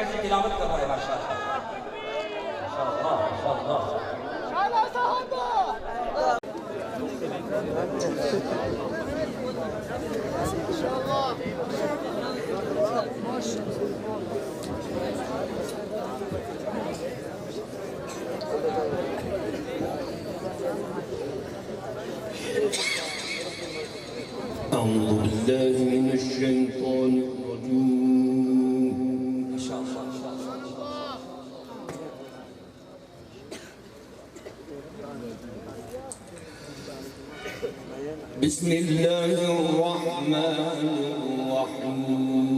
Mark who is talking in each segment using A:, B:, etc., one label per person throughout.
A: कैसी तिलावत कर रहा है माशाअल्लाह माशाअल्लाह
B: أعوذ بالله من الشيطان الرجيم بسم الله الرحمن الرحيم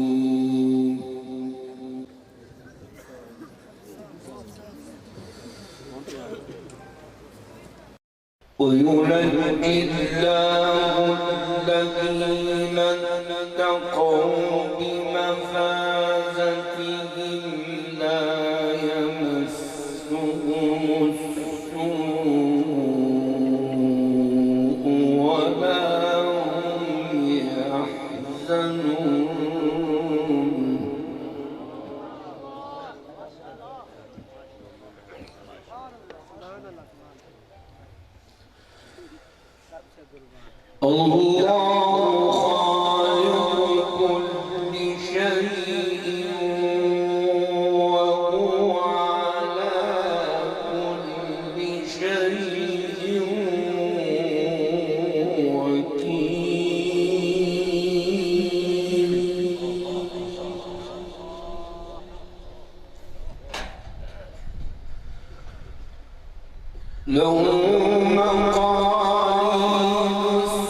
B: وينجي الله الذين اتقوا بمفازتهم لا يمسهم السوء ولا هم يحزنون الله خالق كل شيء وهو على كل شيء وكيل له مقاليد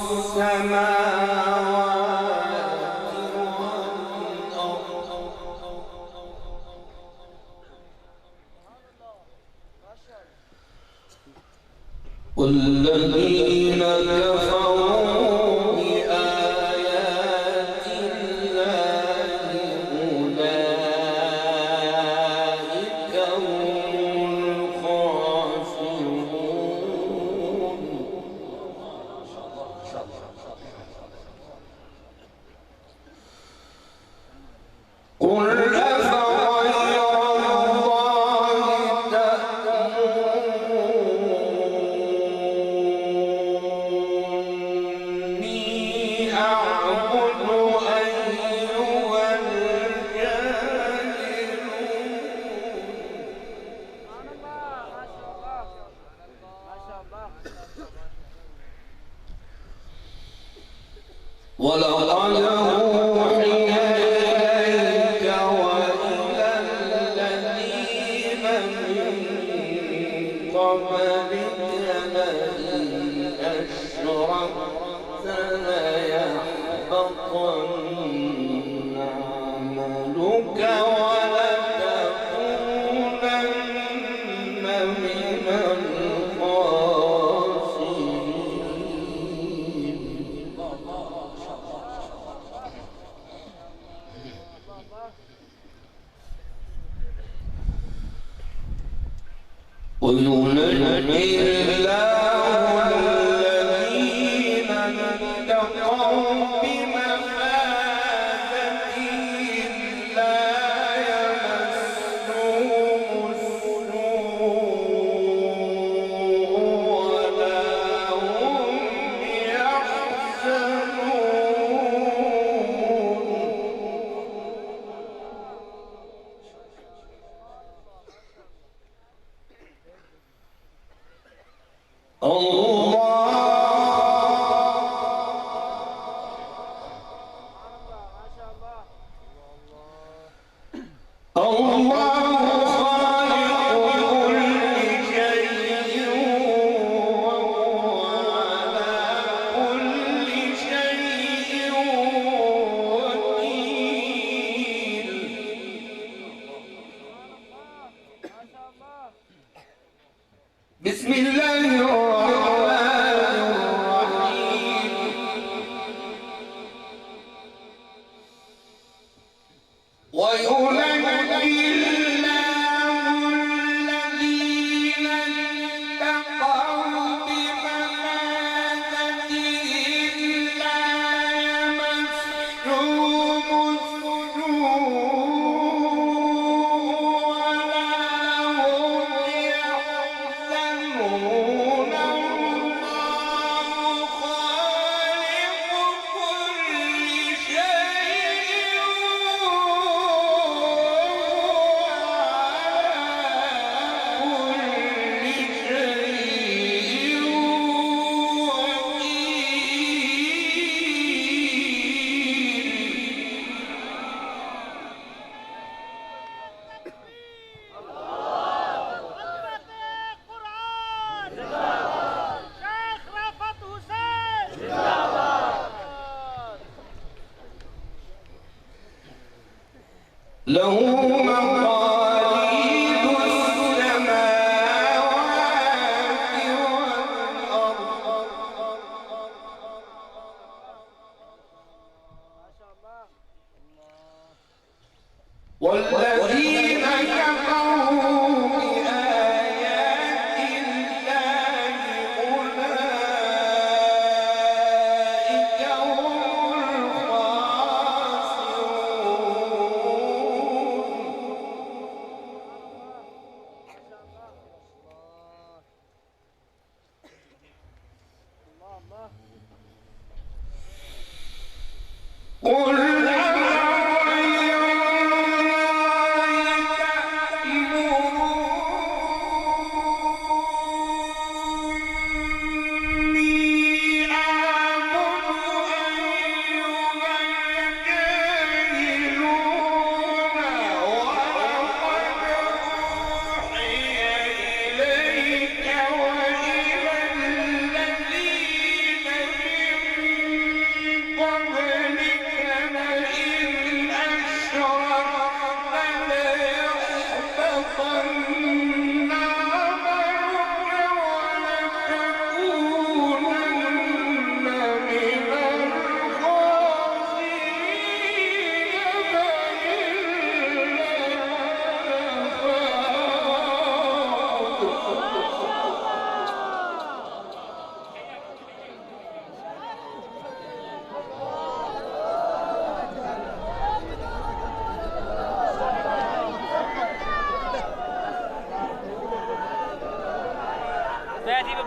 B: السماوات والأرض والذين كفروا بآيات الله أولئك هم الخاسرون قل أفغير الله تأمروني أعبد أيها الجاهلون ولقد أوحي إليك وإلى الذين من قبلك لئن أشركت ليحبطن عملك ولتكونن من الخاسرين وينجي الله الذين اتقوا بمفازتهم لا يمسهم السوء ولا هم يحزنون بسم الله الرحمن الرحيم وينجي الله الذين اتقوا بمفازتهم لا يمسهم السوء له مقاليد السماوات والأرض والذين كفروا بآيات الله أولئك هم الخاسرون. قل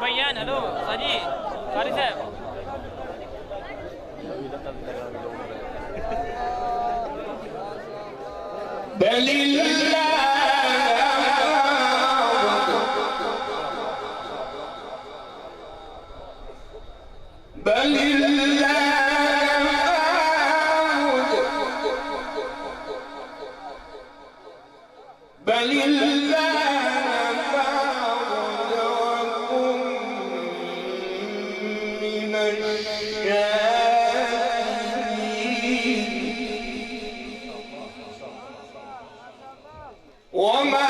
A: भैया हेलो साजी कारी साहब وما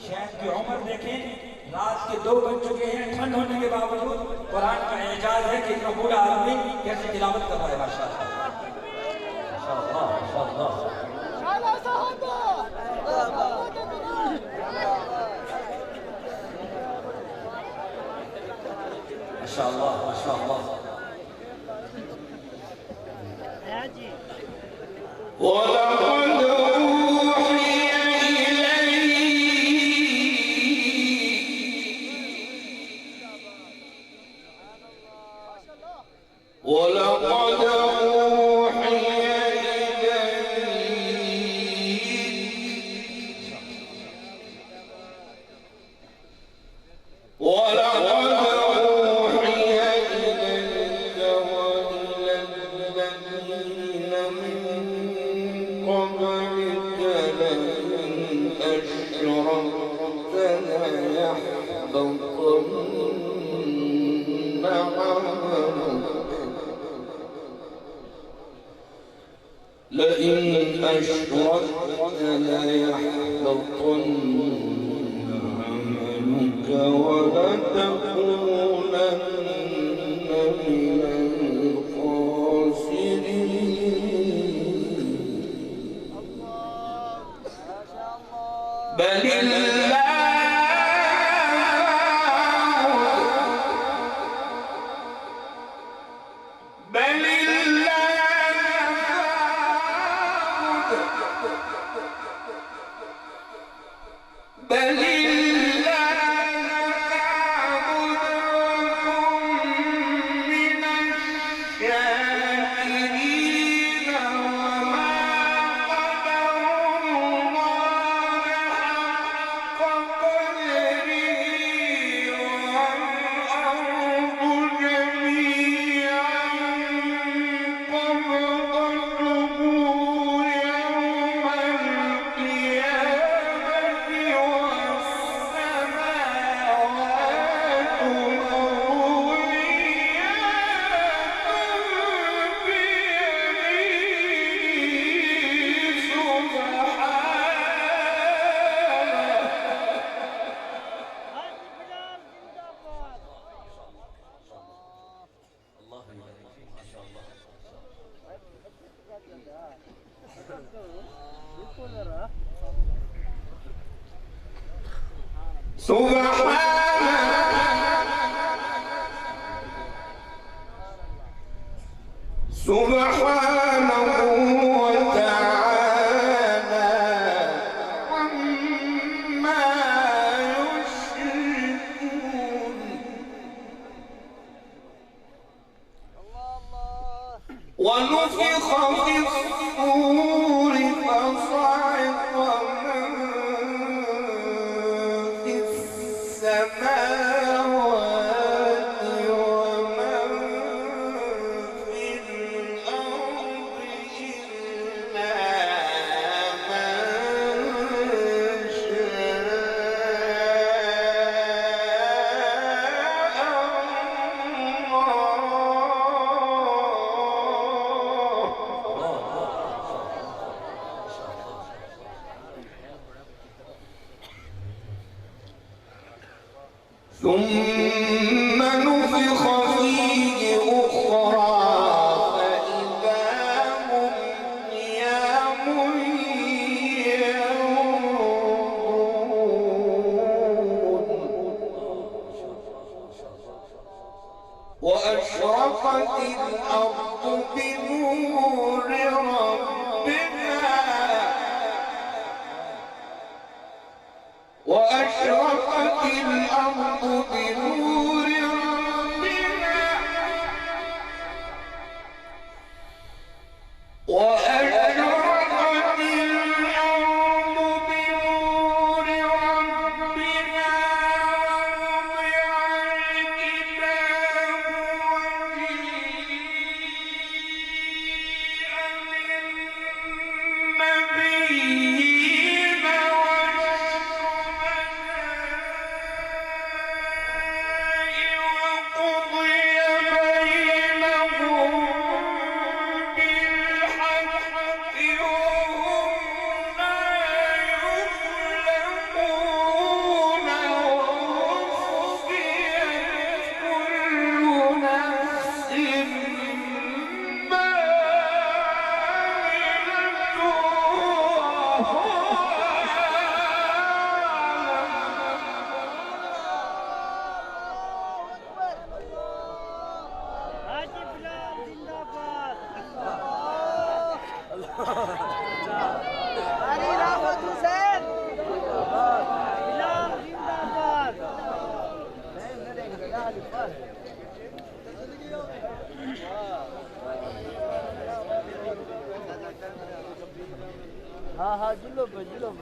C: शेख की उम्र देखें, रात के 2 बज चुके हैं। ठंड होने के बावजूद कुरान का एजाज है कि इतना बूढ़ा आदमी कैसे तिलावत कर रहा है। माशाअल्लाह माशाअल्लाह माशाअल्लाह माशाअल्लाह माशाअल्लाह।
B: ولقد أوحي إليك وإلى الذين من قبلك لئن أشركت ليحبطن عملك لئن أشركت ليحبطن ولتكونن من الخاسرين بل سبحانه وتعالى عما يشركون ونفخ في الصور فصعق من في السماوات ومن في الأرض إلا من ثم نفخ فيه أخرى فإذا هم قيام ينظرون وأشرقت الأرض بنور ربها وأشرقت الأرض بنور ربها وأشرقت الأرض بنور ربها ووضع الكتاب وجيء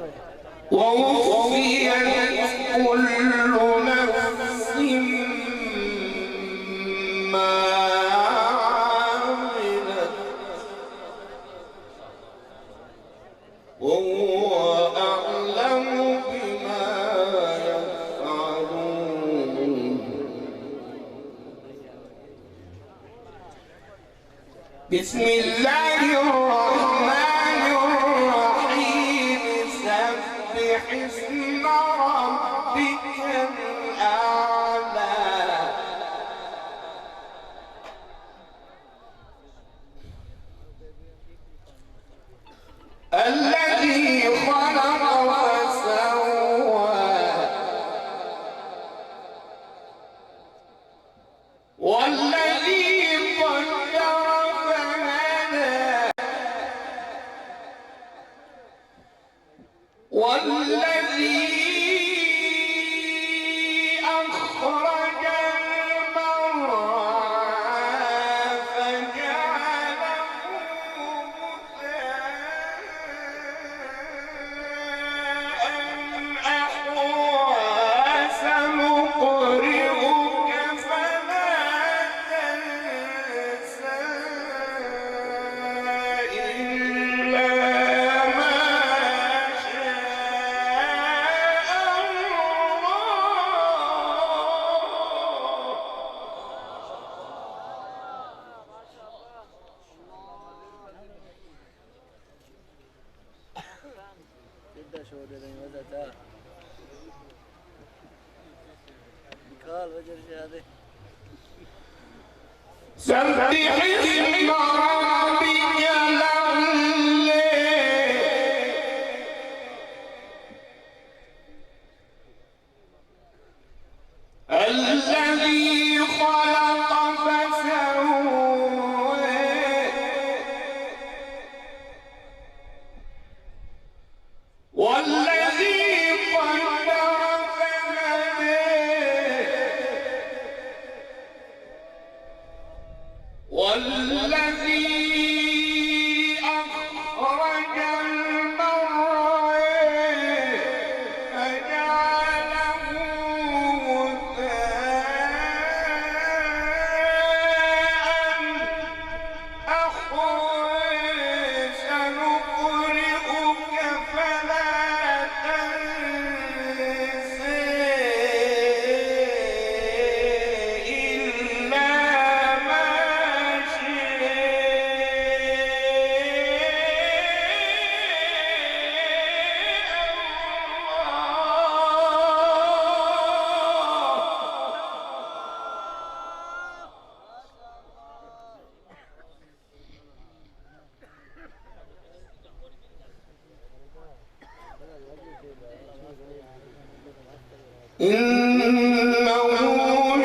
B: ووفيت كل نفس ما عملت وهو أعلم بما يفعلون بسم الله الرحمن الرحيم سبح اسم ربك الأعلى الذي خلق فسوى والذي قدر فهدى والذي أخرج المرعى فجعله غثاء أحوى سنقرئك فلا تنسى إلا ما سبح اسم ربك الأعلى الذي خلق فسوى والذي قدر فهدى والذي أخرج المرعى فجعله غثاء أحوى سنقرئك فلا تنسى إلا ما إنه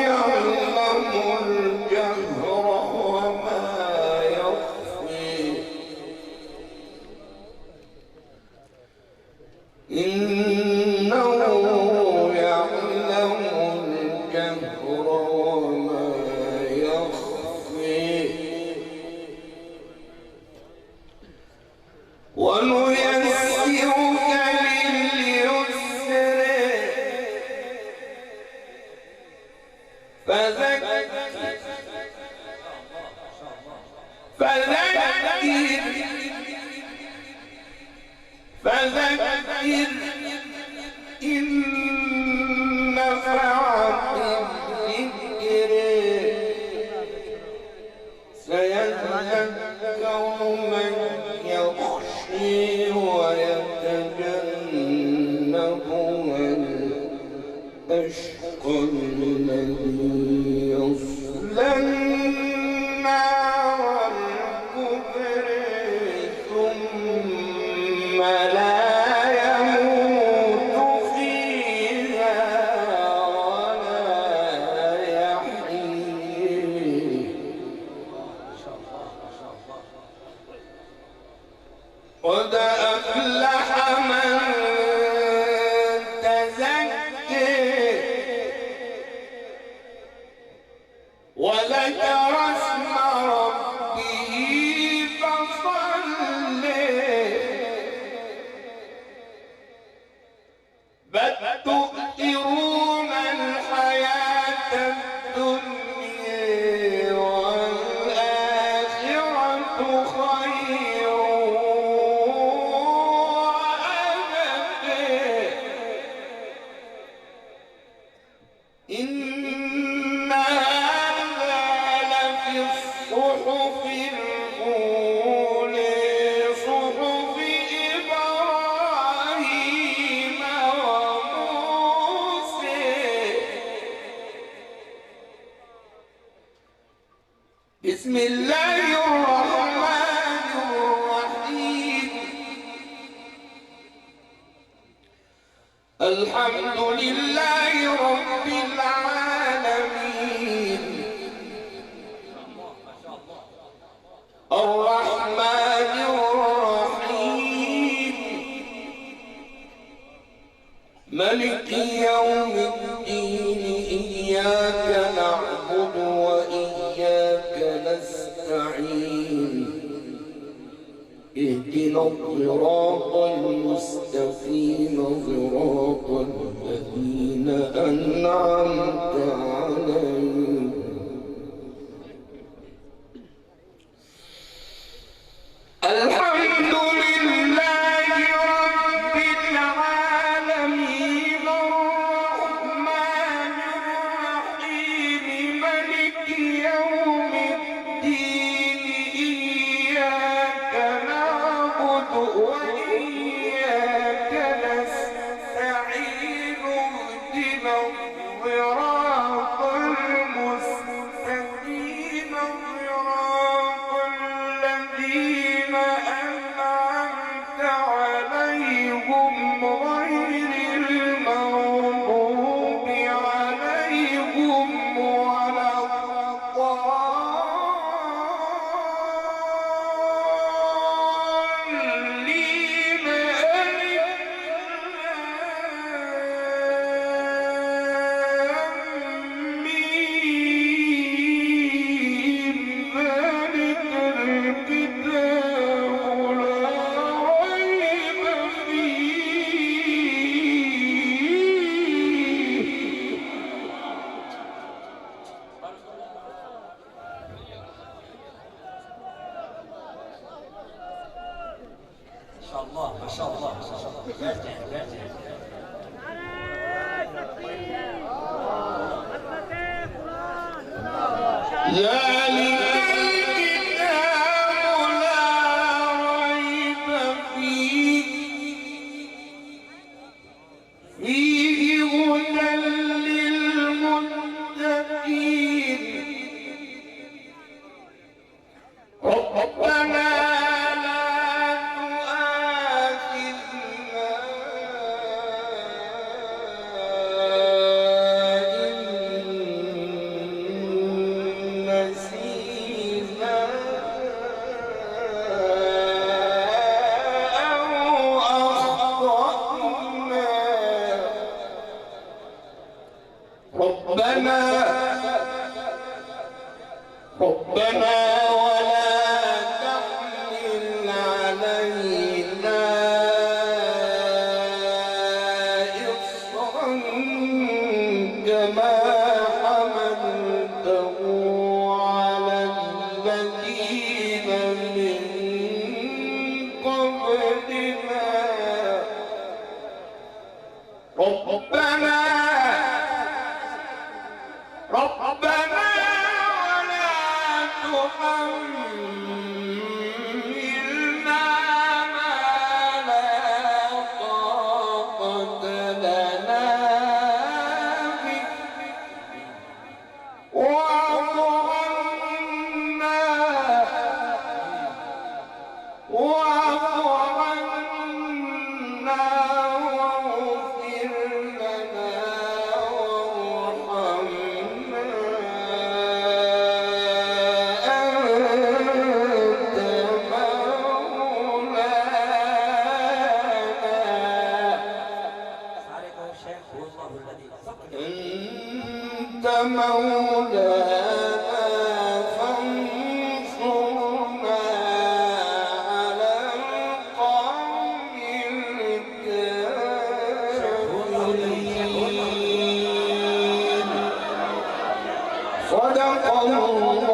B: يعلم الجهر وما يخفي إنه يعلم الجهر وما يخفي ونيسرك لليسر فذكر إن نفعت الذكر سيذكر من يخشي ويتجنبها الأشقى الذي يصلى النار الكبرى ثم لا يموت فيها ولا يحيي قد أفلح من وذكر اسم ربه فصلى بل تؤثرون الحياة الدنيا والآخرة خير وأبقى إن هذا لفي الصحف الأولى صحف إبراهيم وموسى بسم الله الرحمن الرحيم الحمد لله رب العالمين الرحمن الرحيم ملك يوم الدين إياك نعبد وإياك نستعين اهدنا الصراط المستقيم صراط الذين أنعمت عليهم الحمد لله رب العالمين الرحمن الرحيم ملك يوم الدين إياك نعبد وإياك نستعين اهدنا الصراط المستقيم صراط الذين أنعمت عليهم غير المغضوب عليهم ولا الضالين آمين ذلك الكتاب لا ريب فيه
C: ما شاء الله ما شاء الله ما شاء الله
B: ذلك الكتاب لا ريب فيه هدى للمتقين ربنا لا تؤاخذنا إن نسينا أو أخطأنا ربنا ولا تحمل علينا إصرا كما حملته على الذين من قبلنا ربنا ولا تحملنا ما لا طاقة لنا به واعف عنا واغفر لنا وارحمنا أنت مولانا
C: सारे को शेख हुआ الذي
B: أنت مولانا فانصرنا على القوم الكافرين صدق الله